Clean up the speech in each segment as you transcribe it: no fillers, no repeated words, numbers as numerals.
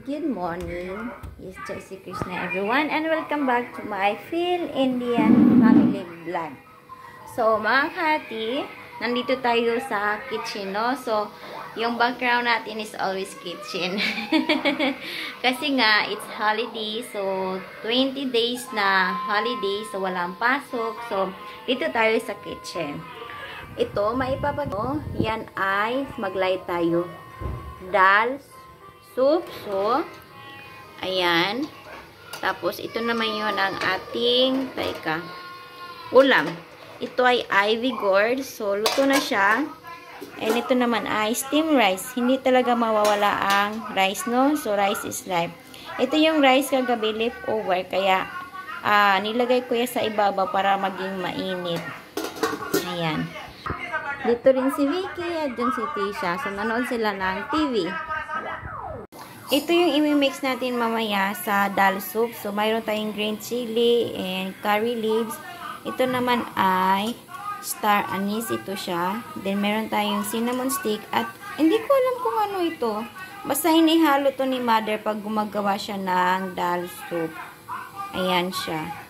Good morning. It's Josie Krishna everyone and welcome back to my Phil Indian Family Vlog. So mga kati, nandito tayo sa kitchen, no? So yung background natin is always kitchen. Kasi nga it's holiday, so 20 days na holiday, so walang pasok. So dito tayo sa kitchen. Ito, maipapagawa, yan ay maglay tayo. Dal, soup, so, ayan. Tapos, ito naman yun ang ating, ulam. Ito ay ivy gourd, so, luto na siya. And ito naman ay steamed rice. Hindi talaga mawawala ang rice, no? So, rice is life. Ito yung rice kagabi leftover, kaya, nilagay ko yan sa ibabaw para maging mainit. Ayan. Dito rin si Vicky at dyan si Tisha. So, nanood sila ng TV. Ito yung imi-mix natin mamaya sa dal soup. So, mayroon tayong green chili and curry leaves. Ito naman ay star anise. Ito siya. Then, meron tayong cinnamon stick. At hindi ko alam kung ano ito. Basta hinihalo to ni mother pag gumagawa siya ng dal soup. Ayan siya.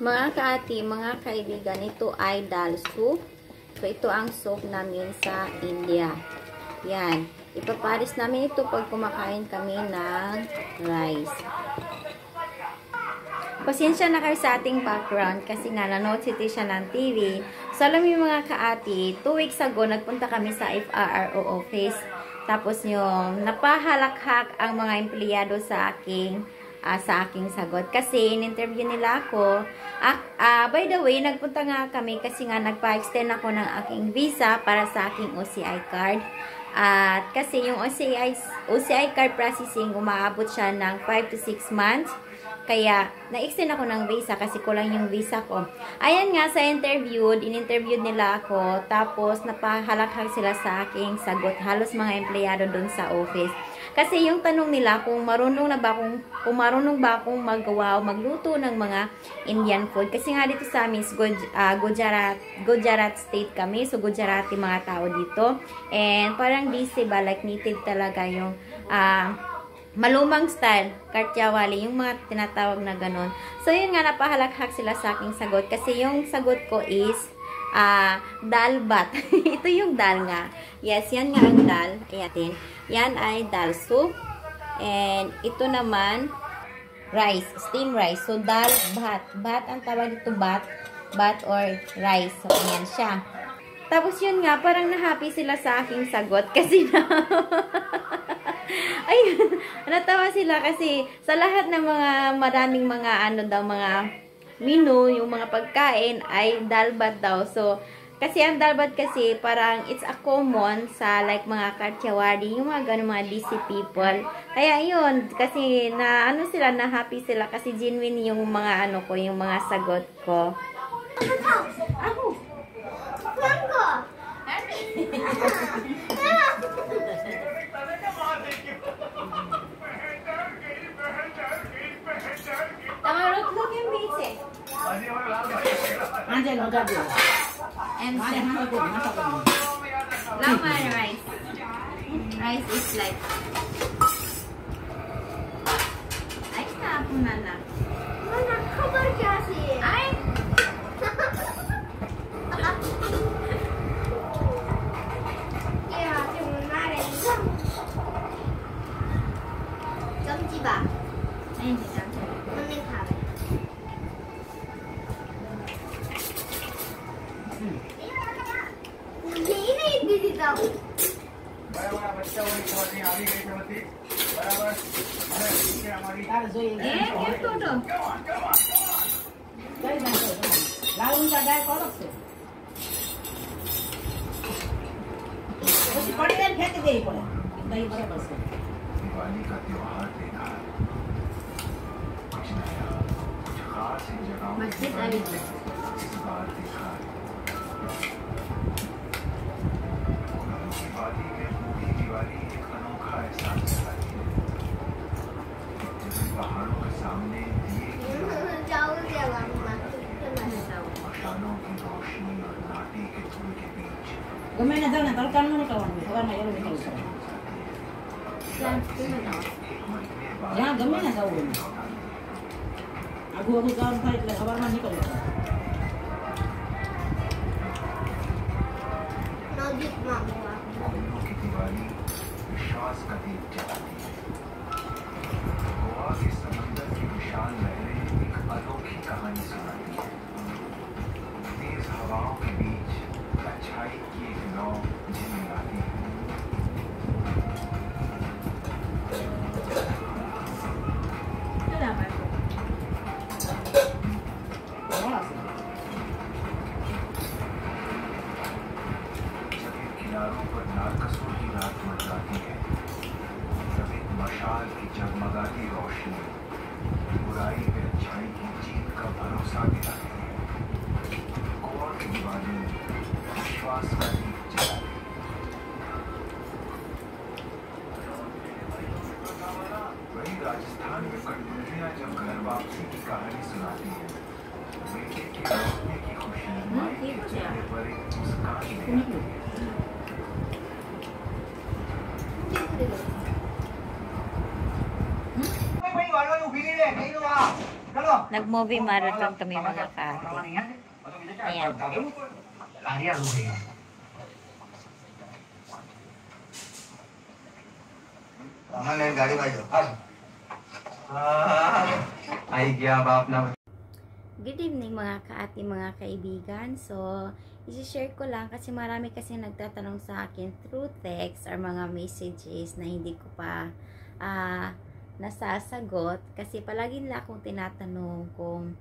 Mga kaati, mga kaibigan, ito ay dal soup. So, ito ang soup namin sa India. Yan. Ipaparis namin ito pag kumakain kami ng rice. Pasensya na kayo sa ating background kasi nga nanood si Tisha ng TV. So, alam niyo mga kaati, 2 weeks ago, nagpunta kami sa FRRO office. Tapos yung napahalakhak ang mga empleyado sa aking sagot. Kasi, in-interview nila ako. By the way, nagpunta nga kami kasi nga nagpa-extend ako ng aking visa para sa aking OCI card. At kasi yung OCI card processing, umaabot siya ng 5 to 6 months. Kaya, na-extend ako ng visa kasi kulang yung visa ko. Ayan nga, sa in-interview nila ako. Tapos, napahalakhak sila sa aking sagot. Halos mga empleyado dun sa office. Kasi yung tanong nila kung marunong ba akong magawa o magluto ng mga Indian food. Kasi nga dito sa amin, Gujarat state kami. So, Gujarati mga tao dito. And parang busy ba, like native talaga yung malumang style, Kathiawali, yung mga tinatawag na ganun. So, yun nga, napahalakhak sila sa aking sagot. Kasi yung sagot ko is dal bat. Ito yung dal nga. Yes, yan nga ang dal. Ayan. Yan ay dal soup. And ito naman, rice, steamed rice. So, dal bat. Bat, ang tawag dito bat. Bat or rice. So, ayan siya. Tapos yun nga, parang na-happy sila sa aking sagot. Kasi ayun, natawa sila kasi sa lahat ng maraming mga mga menu, yung mga pagkain ay dalbat daw. So, kasi ang dalbat kasi parang it's a common sa like mga Kathiawali, yung mga ganun mga DC people. Kaya yun, kasi na sila, na happy sila kasi genuine yung mga yung mga sagot ko. Ako. And lama rice. Rice is like. Ay, tapon na na. Mana kabar kasi. Ay! Kaya tumare. Kamchi ba? Ay, hindi kamchi. Maning kabe. नहीं दीदी तो बराबर बच्चा वाली खबर नहीं आ रही गई समझती बराबर अरे ठीक है हमारी કેમ ટોટો? લાવું દાદા કોણ છે પછી પડી જાય ફેંકી દેવી પડે દહીં બરાબર છે दिवाली का त्योहार देखा कुछ नया कुछ खास इन जगहों મસ્જિદ આવી ગઈ. इस बार देखा दिवाली के पूरी दिवाली एक अनोखा एहसास दिलाती है जैसे पहाड़ों के सामने दिए की जाओ जाओ मशालों की रोशनी और नाटी के धुएं के बीच ગમે ને જાણે તડકાનું નહીં કરવાનું સવારમાં એનું નીકળવું પડે Yan, tingnan mo. જ્યાં ગમે ને જવું ગમે આગું આગું જવાનું થાય એટલે સવારમાં નીકળવું પડે नजीक मांगवा दिलों की दिवाली विश्वास का दीप जलाती है गोवा के समंदर की विशाल लहरें एक अनोखी कहानी सुनाती है तेज हवाओं के बीच अच्छाई की एक नाव झिलमिलाती है Salamat po. બરાબર છે जब इन किनारों पर नारकसों की रात मंडराती है जब एक मशाल की जगमगाती रोशनी बुराई पे अच्छाई की जीत का भरोसा दिलाती है गोवा की दिवाली विश्वास का दीप जलाती है वही राजस्थान में कठपुतलियां जब घर वापसी की कहानी सुनाती है बेटे के लौटने की खुशी माई के चेहरे पर एक मुस्कान ले आती है Nag-movie marathon kami mga kaate. Ayan. गाड़ी भाई आई गया बाप ना Good evening mga kaati, mga kaibigan. So, i-share ko lang kasi marami kasi nagtatanong sa akin through text or mga messages na hindi ko pa nasasagot. Kasi palagi nila akong tinatanong kung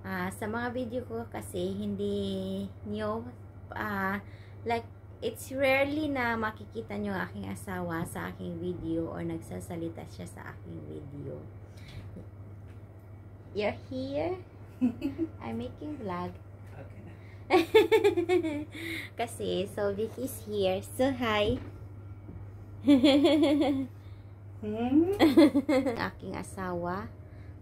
sa mga video ko kasi hindi nyo like it's rarely na makikita nyo ang aking asawa sa aking video or nagsasalita siya sa aking video. You're here? I'm making vlog. Kasi, so Vicky's here. So, hi. Aking asawa.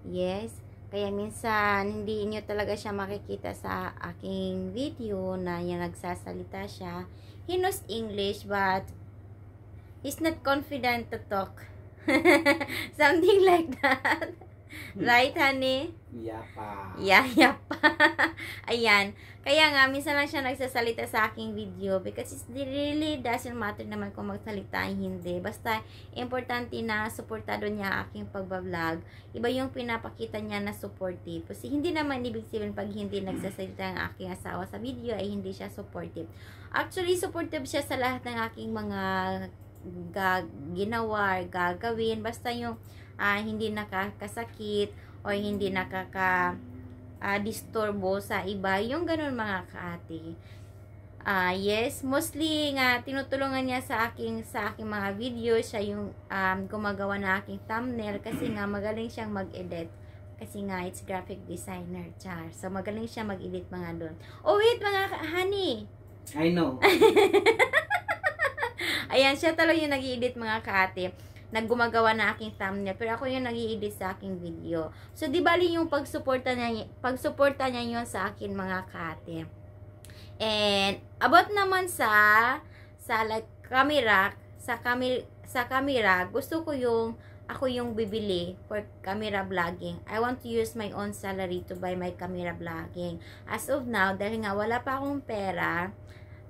Yes. Kaya minsan, hindi nyo talaga siya makikita sa aking video na yung nagsasalita siya. He knows English, but he's not confident to talk. Something like that. Right, honey? Yapa. Yapa. Ayan. Kaya nga, minsan lang siya nagsasalita sa aking video because it really doesn't matter naman kung magsalita ay hindi. Basta, importante na supportado niya aking pagbablog. Iba yung pinapakita niya na supportive. Kasi hindi naman ibig sabihin pag hindi nagsasalita ang aking asawa sa video ay hindi siya supportive. Actually, supportive siya sa lahat ng aking mga ginawa, gagawin. Basta yung hindi nakakasakit o hindi disturbo sa iba, yung ganun mga kaati. Yes, mostly nga tinutulungan niya sa aking mga video, siya yung gumagawa na aking thumbnail kasi nga magaling siyang mag-edit. Kasi nga it's graphic designer, char. So magaling siya mag-edit mga doon. Oh wait mga honey. I know. Ayan, siya talaga yung nag-i-edit mga kaati. Naggumagawa na aking thumbnail, pero ako yung nag-i-edit sa aking video. So, di bali yung pagsuporta niya yun sa akin mga kaate. And about naman sa like camera, sa camera, gusto ko yung ako yung bibili for camera vlogging. I want to use my own salary to buy my camera vlogging. As of now, dahil nga wala pa akong pera,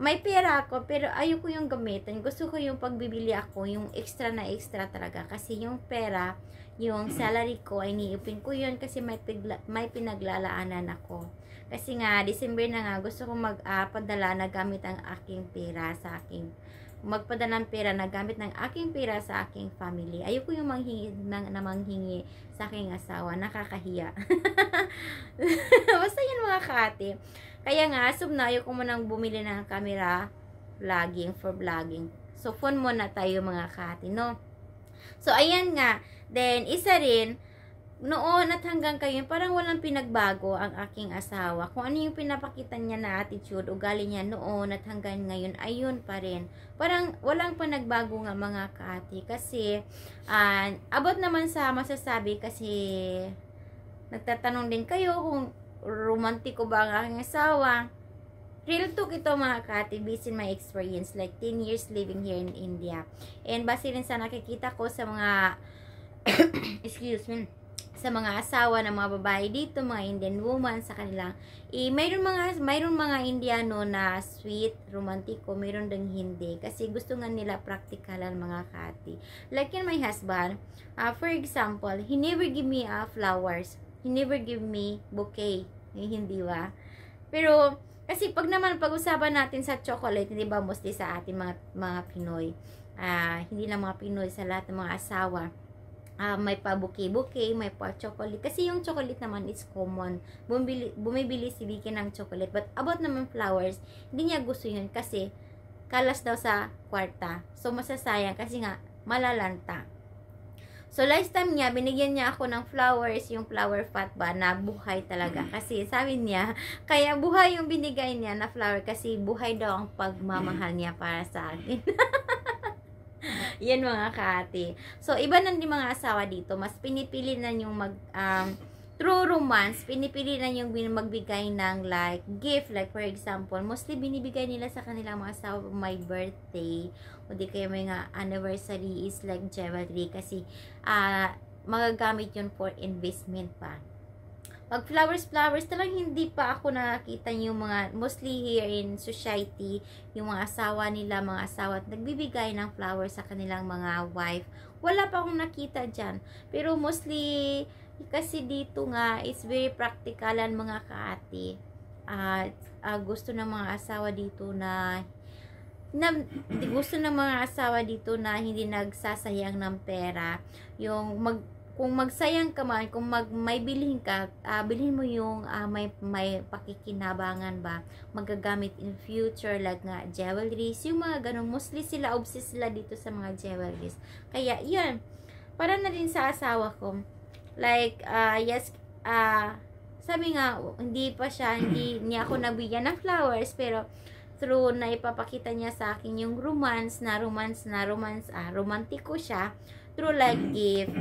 may pera ako, pero ayoko yung gamitin. Gusto ko yung pagbibili ako, yung extra na extra talaga. Kasi yung pera, yung salary ko, ay niipin ko yun kasi may pinaglalaanan ako. Kasi nga, December na nga, gusto ko magpadala na gamit ang aking pera sa aking, magpadala ng pera na gamit ng aking pera sa aking family. Ayoko yung manghingi sa aking asawa. Nakakahiya. Basta yun mga kaati. Kaya nga, ayaw ko munang bumili ng camera vlogging for vlogging. So, phone muna tayo mga kaati, no? So, ayan nga. Then, isa rin, noon at hanggang kayo, parang walang pinagbago ang aking asawa. Kung ano yung pinapakita niya na attitude, ugali niya noon at hanggang ngayon, ayun pa rin. Parang walang panagbago nga mga kaati. Kasi, about naman sa masasabi kasi, nagtatanong din kayo kung romantiko ba ang aking asawa. Real talk ito mga kaati, based in my experience, like 10 years living here in India. And base rin sa nakikita ko sa mga, excuse me, sa mga asawa ng mga babae dito, mga Indian woman, sa kanilang, mayroon mga Indiano na sweet, romantiko, mayroon ding hindi. Kasi gusto nga nila praktikalan mga kaati. Like in my husband, for example, he never give me flowers. He never give me bouquet. Hindi ba? Pero, kasi pag-usapan natin sa chocolate, hindi ba, mostly sa ating mga Pinoy, hindi lang mga Pinoy, sa lahat ng mga asawa, may pa bouquet, may pa chocolate. Kasi yung chocolate naman is common. Bumibili si Vicky ng chocolate. But about naman flowers, hindi niya gusto yun kasi kalas daw sa kwarta. So, masasayang kasi nga, malalanta. So, last time niya, binigyan niya ako ng flowers, yung flower pot ba, na buhay talaga. Kasi sabi niya, kaya buhay yung binigay niya na flower kasi buhay daw ang pagmamahal niya para sa akin. Yan mga kaati. So, iba na din mga asawa dito. Mas pinipili na yung true romance, pinipili na yung magbigay ng like gift. Like for example, mostly binibigay nila sa kanilang mga asawa my birthday o di kaya may nga anniversary is like jewelry kasi magagamit yun for investment pa. Pag flowers talagang hindi pa ako nakakita yung mga, mostly here in society, yung mga asawa nila, mga asawa at nagbibigay ng flowers sa kanilang mga wife. Wala pa akong nakita dyan. Pero mostly, kasi dito nga, it's very practicalan mga kaati. Gusto ng mga asawa dito na na hindi nagsasayang ng pera. Kung magsayang ka man, kung may bilhin ka, bilhin mo yung may pakikinabangan ba, magagamit in future, like nga jewelries, yung mga ganun. Mostly sila, obsessed sila dito sa mga jewelries. Kaya, yun, para na din sa asawa ko. Like, yes, sabi nga, hindi niya ako nabigyan ng flowers, pero through na ipapakita niya sa akin yung romantiko siya, through like gift.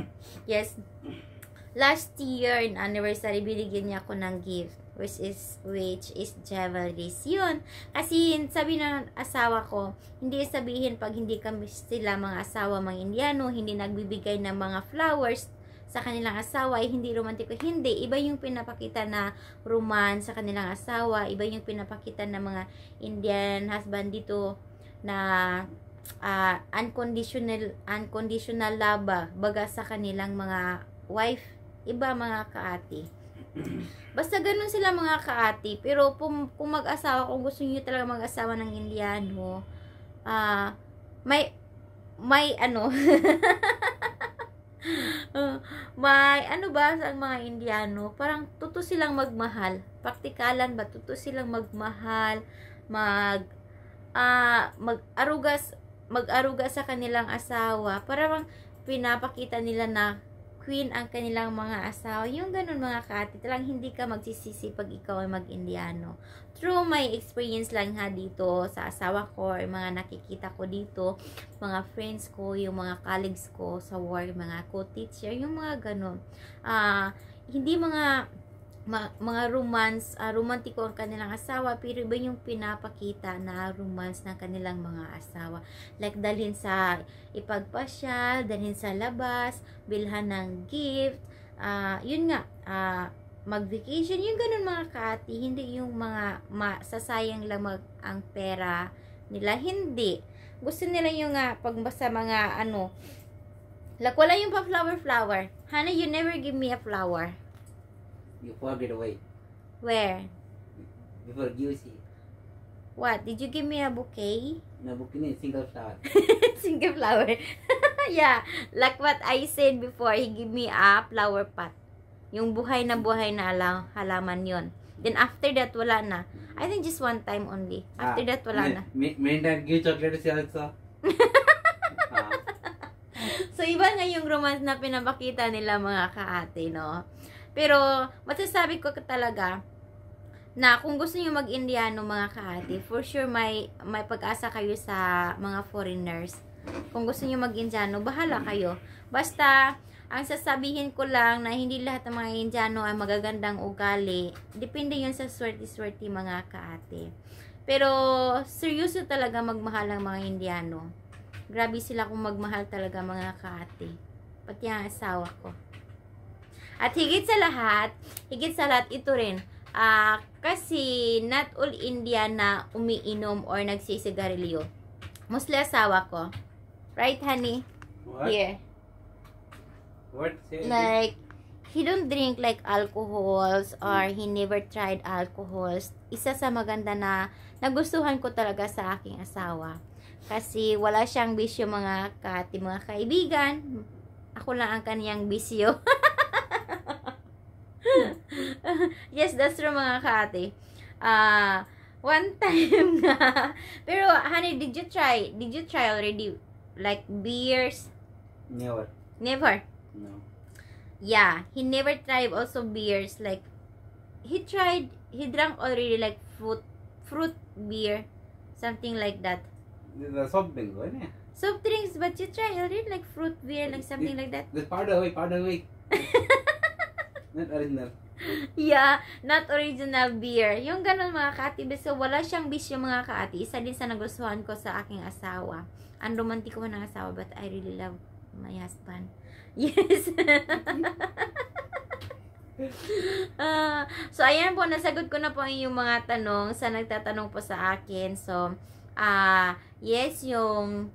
Yes, last year in anniversary, binigyan niya ako ng gift, which is jewelries. Yun, kasi sabi ng asawa ko, hindi sabihin pag hindi kami sila mga asawa, mga Indiano, hindi nagbibigay ng mga flowers sa kanilang asawa, hindi romantiko. Hindi, iba yung pinapakita na romance sa kanilang asawa, iba yung pinapakita ng mga Indian husband dito na unconditional love baga sa kanilang mga wife, iba mga kaati. Basta ganun sila mga kaati. Pero kung mag-asawa, kung gusto niyo talaga mag-asawa ng Indiano, may ano may ano ba sa mga Indiano, parang tuto silang magmahal. Praktikalan ba, tuto silang magmahal, mag-aruga sa kanilang asawa. Parang pinapakita nila na queen ang kanilang mga asawa. Yung ganun mga kaati, talang hindi ka magsisisi pag ikaw ay mag-Indiano. Through my experience lang ha dito sa asawa ko, or mga nakikita ko dito, mga friends ko, yung mga colleagues ko sa work, mga co-teacher, yung mga ganun. Hindi mga mga romance, romantiko ang kanilang asawa, pero iba yung pinapakita na romance ng kanilang mga asawa. Like, dalhin sa ipagpasyal, dalhin sa labas, bilhan ng gift, yun nga, mag-vacation, yung ganun mga kaati, hindi yung mga sasayang lang ang pera nila, hindi. Gusto nila yung pag sa mga like, wala yung pa flower. Honey, you never give me a flower. You forget away. Where? Before GUC. What? Did you give me a bouquet? Nabukin ni single flower. Single flower. Yeah. Like what I said before, he give me a flower pot. Yung buhay na halaman yon. Then after that, wala na. I think just one time only. After that, wala na. Meantime, give chocolate siya also. So, iba nga yung romance na pinapakita nila mga kaate, no? Pero, masasabi ko talaga na kung gusto niyo mag-Indiano mga kaate, for sure may pag-asa kayo sa mga foreigners. Kung gusto niyo mag-Indiano, bahala kayo. Basta, ang sasabihin ko lang na hindi lahat ng mga Indiano ay magagandang ugali. Depende yun sa swerte-swerte mga kaate. Pero, seryoso talaga magmahal ang mga Indiano. Grabe sila kung magmahal talaga mga kaate. Pati ang asawa ko. At higit sa lahat ito rin. Kasi not all Indian na umiinom or nagsisigarilyo. Mostly asawa ko. Right, honey? What? Here. What? Like, he don't drink like alcohols or he never tried alcohols. Isa sa maganda na nagustuhan ko talaga sa aking asawa. Kasi wala siyang bisyo mga kaibigan. Ako lang ang kaniyang bisyo. Yes, that's true mga kaate. One time nga. Pero honey, did you try already like beers? Never. Never. No. Yeah, he never tried also beers. Like he drank already like fruit beer, something like that. The soft drink, right? Soft drinks, but you try already like fruit beer, like something like that. The powder away. Not original. Yeah, not original beer. Yung ganun mga kaati. So, wala siyang bisyo mga kaati. Isa din sa nagustuhan ko sa aking asawa. Ang romantiko ng asawa, but I really love my husband. Yes. So, ayan po. Nasagot ko na po yung mga tanong sa nagtatanong po sa akin. So, yes, yung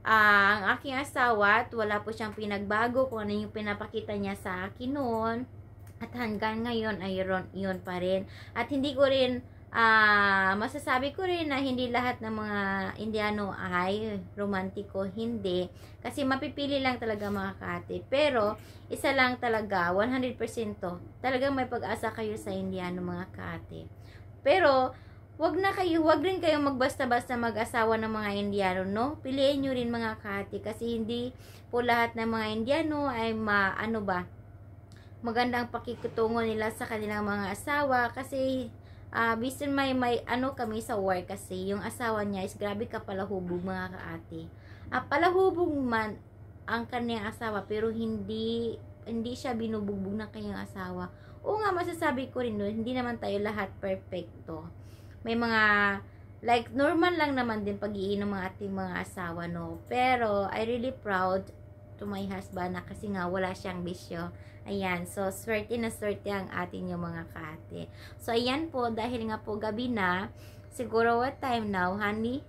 ang aking asawa at wala po siyang pinagbago kung ano yung pinapakita niya sa akin noon. At hanggang ngayon ay yun pa rin. At hindi ko rin, masasabi ko rin na hindi lahat ng mga Indiano ay romantiko. Hindi. Kasi mapipili lang talaga mga kaate. Pero, isa lang talaga, 100%. Talagang may pag-asa kayo sa Indiano mga kaate. Pero, wag rin kayong magbasta-basta mag-asawa ng mga Indiano, no? Piliin nyo rin mga kaate. Kasi hindi po lahat ng mga Indiano ay magandang pakikutungo nila sa kanilang mga asawa kasi bisan may kami sa work kasi yung asawa niya is grabe ka palahubog mga kaate. Palahubog man ang kanyang asawa pero hindi siya binubugbog ng kanyang asawa. Oo nga, masasabi ko rin doon, hindi naman tayo lahat perfecto. May mga like normal lang naman din pag-iinom ng ating mga asawa, no? Pero I really proud to my husband na kasi nga wala siyang bisyo. Ayan, so swerte na swerte ang atin yung mga kaate. So ayan po, dahil nga po gabi na, siguro what time now, honey?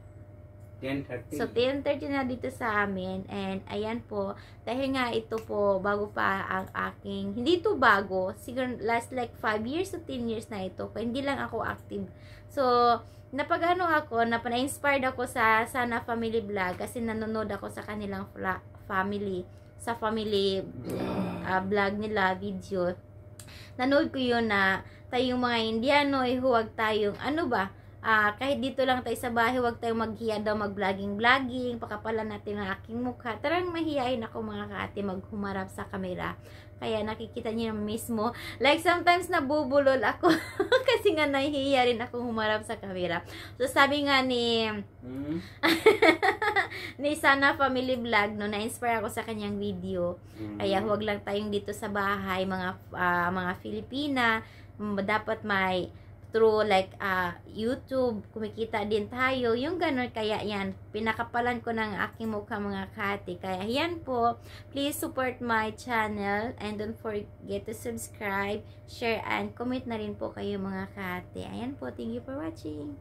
10:30. So 10:30 na dito sa amin. And ayan po, dahil nga ito po, bago pa ang aking, hindi ito bago, siguro last like 5 years to 10 years na ito, kaya hindi lang ako active. So, na-inspired ako sa Sana Family Vlog kasi nanonood ako sa kanilang family vlog nila, video. Nanood ko yun na tayong mga Indiano ay huwag tayong kahit dito lang tayo sa bahay, huwag tayong maghiya daw mag-vlogging, pakapalan natin ang aking mukha. Tarang mahihayin ako mga kaate maghumarap sa camera. Kaya nakikita niyo mismo, like sometimes nabubulol ako kasi nga nahihiya rin ako humarap sa camera. So sabi nga ni ni Sana Family Vlog, no, na-inspire ako sa kanyang video. Kaya huwag lang tayong dito sa bahay, mga Filipina, dapat may through like YouTube, kumikita din tayo, yung ganun. Kaya yan, pinakapalan ko ng aking mukha mga kati. Kaya yan po, please support my channel and don't forget to subscribe, share, and comment na rin po kayo mga kati. Ayan po, thank you for watching.